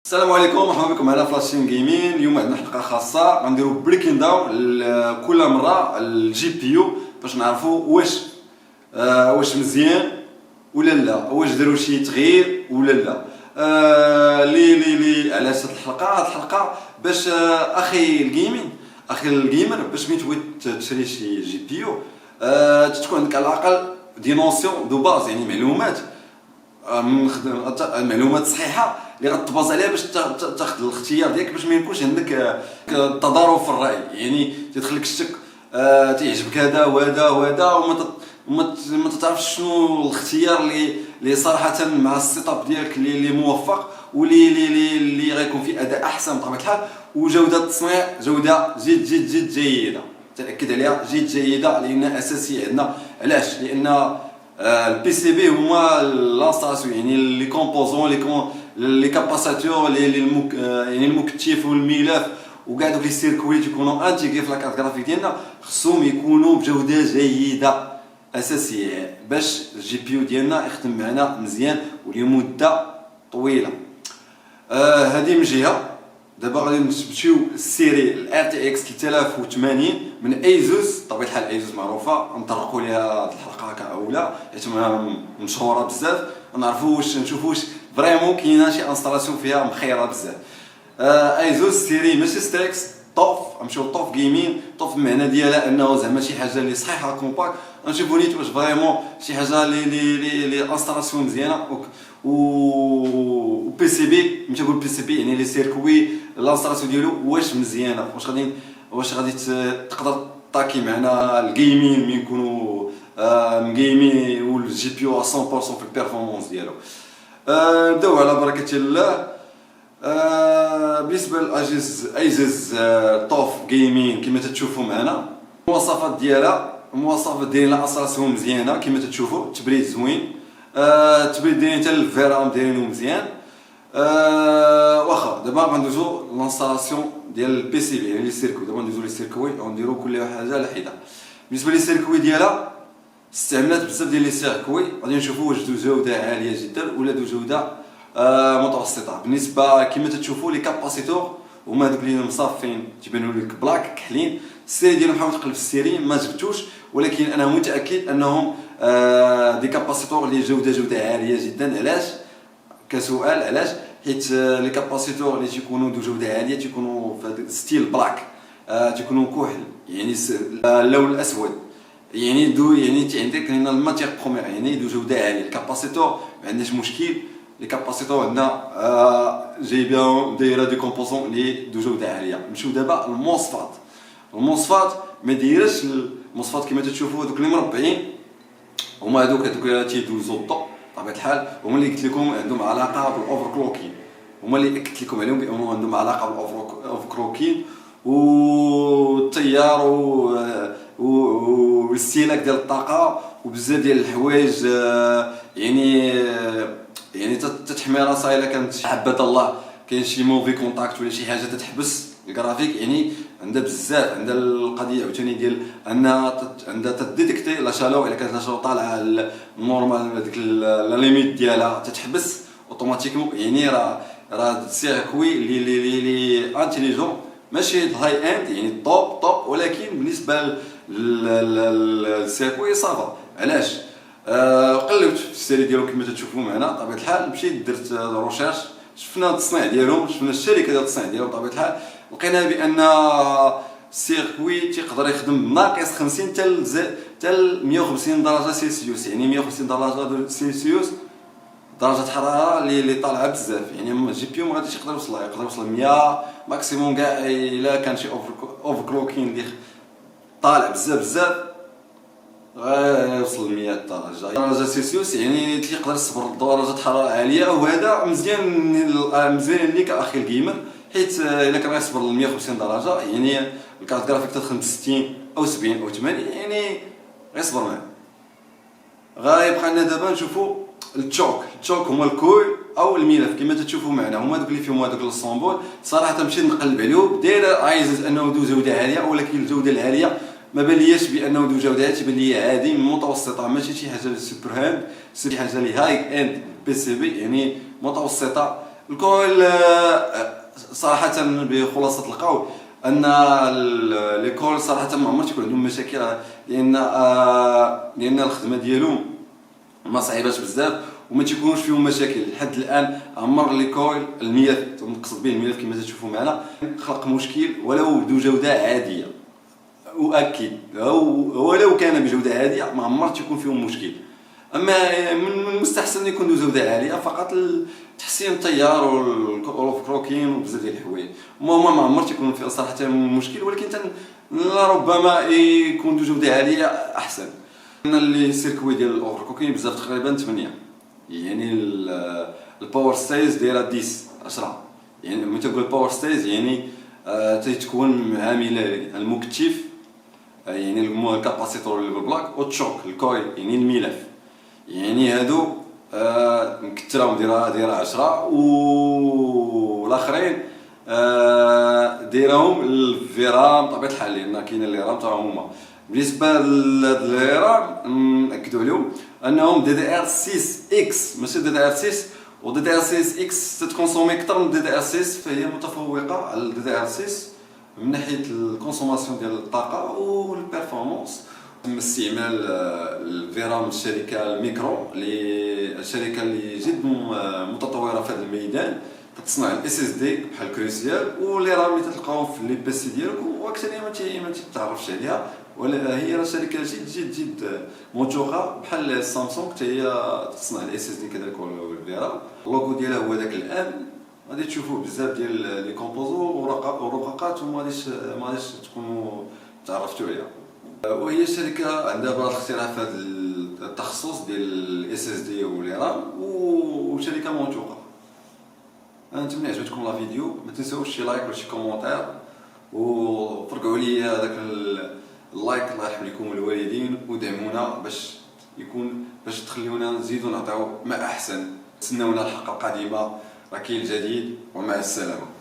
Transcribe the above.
السلام عليكم، مرحبا بكم على فلاشين جيمين. اليوم عندنا حلقه خاصه غنديرو بريكين داون كل مره الجي بي يو باش نعرفوا واش مزيان ولا لا، واش داروا شي تغيير ولا لا. لي علاش هاد الحلقه باش اخي الجيمر باش ملي تبغي تشري شي جي بي يو تكون عندك على الاقل دي نوسيون دو باز، يعني معلومات المعلومات صحيحه اللي غتباز عليها باش تاخذ الاختيار ديالك، باش ما يكونش عندك تضارب في الراي، يعني تدخلك الشك تعجبك هذا وهذا وما تعرفش شنو الاختيار اللي صراحه مع السيت اب ديالك اللي موفق واللي غيكون فيه اداء احسن بطبيعه الحال، وجوده التصنيع جوده جد جيده تاكد عليها جيده، لانها اساسيه عندنا. علاش؟ لان البي سي بي هما لانستالاسيون، يعني لي كومبوزون لي كاباساتور يعني المكتف والملف وكاع دوك لي سيركوي تيكونوا انتيغري في لاكارت جرافيك ديالنا، خصهم يكونوا بجوده جيده اساسيه باش الجي بي يو ديالنا يخدم معنا مزيان ولمده طويله. هذه من جهه. دابا غادي نمشيو للسيري الار تي اكس 3080 من ايزوس. بطبيعه الحال ايزوس معروفه، نطرقوا ليها هذه الحلقه كاولى حيت مشهوره بزاف، نعرفوا نشوفوا واش فريمون كاينه شي انستالاسيون فيها مخيره بزاف. ايزوس سيري ماشي ستريكس طوف، نمشيو طوف جيمين. طوف المعنى ديالها انه زعما شي حاجه اللي صحيحه كومباكت، نشوفوا نيت واش فريمون شي حاجه اللي انستالاسيون مزيانه و بي سي بي. ملي تقول بي سي بي يعني لي سيركوي الانستالاسيون ديالو واش مزيانه، واش غادي تقدر تاكي معنا الجيمين ملي نكونوا مجيمين والجي بي يو 100% في البيرفورمانس ديالو. نبداو على بركه الله. بالنسبه لايزوس طوف جيمين كما تشوفوا معنا المواصفات ديالها انستالاسيون مزيانه كما تشوفوا، تبريد زوين، تبريد دايرين حتى الفيرام دايرينو مزيان. واخا دابا غندوزو لانستالاسيون ديال البي سي بي، يعني لي سيركوي. دابا ندوزو لي سيركوي ونديرو كل حاجه على حده. بالنسبه لي سيركوي ديالها استعملت بزاف ديال لي سيركوي، غادي نشوفوا واش دو جوده عاليه جدا ولا دو جوده متوسطه. بالنسبه كما تشوفوا لي كاباسيتور هما دوك اللي مصافين تيبانوا لك بلاك كحلين. السيري ديالهم حاول تقلب في السيري ما جبتوش، ولكن انا متاكد انهم دي كاباسيتور اللي جوده عاليه جدا. علاش؟ كسؤال علاش؟ حيت لي كاباسيتور اللي تيكونوا دو جوده عاليه تيكونوا في ستيل بلاك، تيكونوا كحل، يعني اللون الاسود، يعني عندك هنا الماتيغ بروميير، يعني دو جوده عاليه. الكاباسيتور ما عندناش مشكل، لي كاباسيتور عندنا جايبين دايره دي كومبوزون اللي دو جوده عاليه. نمشيو دابا المواصفات ما دايرش المواصفات كما تشوفوا. هذوك اللي مربعين هما هذوك تيدوزو الضوء بطبيعه الحال، هما اللي قلت لكم عندهم علاقه بالاوفر كلوكين، هما اللي اكدت لكم عليهم بانهم عندهم علاقه بالاوفر كلوكين والتيار والاستهلاك ديال الطاقه وبزاف ديال الحوايج. يعني تتحمي راسها الا كانت حبذا الله كاين شي موفي كونتاكت ولا شي حاجه تتحبس الجرافيك، يعني عندها بزاف. عندها القضيه عاوتاني ديال انها عندها تديتيكتي لا شالو، الا كانت لا شالو طالعه النورمال ديك لا ليميت ديالها تتحبس اوتوماتيكمون. يعني راه سيركوي اللي انتيليجون، ماشي الهاي اند يعني توب، ولكن بالنسبه للسيركوي صافا. علاش؟ قلبت في السيري ديالو كما تشوفوا معنا. بطبيعه الحال مشيت درت روشيرش، شفنا التصنيع ديالهم، شفنا الشركه ديال التصنيع ديالهم. بطبيعه الحال لقينا بان السيركوي تيقدر يخدم ناقص 50 حتى 150 درجه سيلسيوس، يعني 150 درجه سيلسيوس درجه حراره اللي طالعه بزاف. يعني الجي بي يو ما غاديش يقدر يوصل 100 ماكسيموم كاع الا كان شي اوفر كلوكين اللي طالع بزاف يوصل 100 درجه سيلسيوس، يعني تيقدر يصبر درجه حراره عاليه. وهذا مزيان ليك اخي الجيمر، حيت الا كان غيصبر ل 150 درجه يعني الكارت جرافيك تدخل ب 60 او 70 او 80 يعني غيصبر معاه. غيبقى لنا دابا نشوفوا التشوك هما الكويل او الملف كما تشوفوا معنا، هما دوك اللي فيهم هذوك الصامبول. صراحه مشيت نقلب عليهم داير عايز انه دو جوده عاليه، ولكن الجوده العاليه ما بالياش بانه دو جوده عاليه، تبان لي عادي متوسطه، ماشي شي حاجه سوبر هاند، شي حاجه اللي هاي اند بي سي بي يعني متوسطه الكويل صراحة بخلاصة القول ان ليكول صراحة ما عمر تيكون عندهم مشاكل، لان الخدمة ديالهم ما صعيباش بزاف وما تيكونوش فيهم مشاكل لحد الان. عمر ليكول الملف، نقصد به الملف كما تشوفوا معنا، خلق مشكل ولو ذو جودة عادية، أؤكد ولو كان بجودة عادية ما عمر تيكون فيهم مشكل. اما من المستحسن يكون ذو جودة عالية فقط لتحسين التيار والكروكين وبزاف ديال الحوايج. هما ما عمر تيكون فيها صراحة مشكل، ولكن ربما يكون ذو جودة عالية احسن. اللي السيركوي ديال الاوفركلوكين بزاف تقريبا 8، يعني الباور ستيز دايره 10. يعني ملي تقول باور ستيز يعني تتكون عامله المكتف، يعني الكاباسيتور اللي بالبلاك، والتشوك الكويل يعني الملف، يعني هادو مكتراهم دايره 10، والاخرين دايرهم الفيرام بطبيعه الحال، لان كاين اللي رام تاعهم هما. بالنسبه للرام ناكدوا عليهم انهم دي دي ار 6 اكس ماشي دي دي ار 6، و دي دي ار 6 اكس تتكونسومي اكثر من دي دي ار 6، فهي متفوقه على دي دي ار 6 من ناحيه الكونسوماسيون ديال الطاقه والبيرفورمانس. تم استعمال الفيرام الشركه الميكرو، الشركه اللي جد متطوره في هذا الميدان، كتصنع الاس اس دي بحال كروسيال، ولي رام اللي تلقاوهم في لي بيسي ديالكم واكثريه ما تتعرفش عليها، ولا هي شركه جد موثوقه بحال سامسونج حتى هي تصنع الاس اس دي كذلك والفيرام. اللوغو ديالها هو داك الام، غادي تشوفوه بزاف ديال لي كومبوزو ورقاقات، وما غاديش تكونوا تعرفتوا عليها. وهي شركه عندها بعض الاختراع في هذا التخصص ديال الاس اس دي ولي رام، وشركه موثوقه. نتمنى عجبتكم لا فيديو، ما تنساوش شي لايك ولا شي كومونتير، وفرقعوا لي هذاك اللايك الله يرحم لكم الوالدين، ودعمونا باش تخليونا نزيدو نعطيو ما احسن. تسناونا الحلقه القادمه، راه كاين الجديد، ومع السلامه.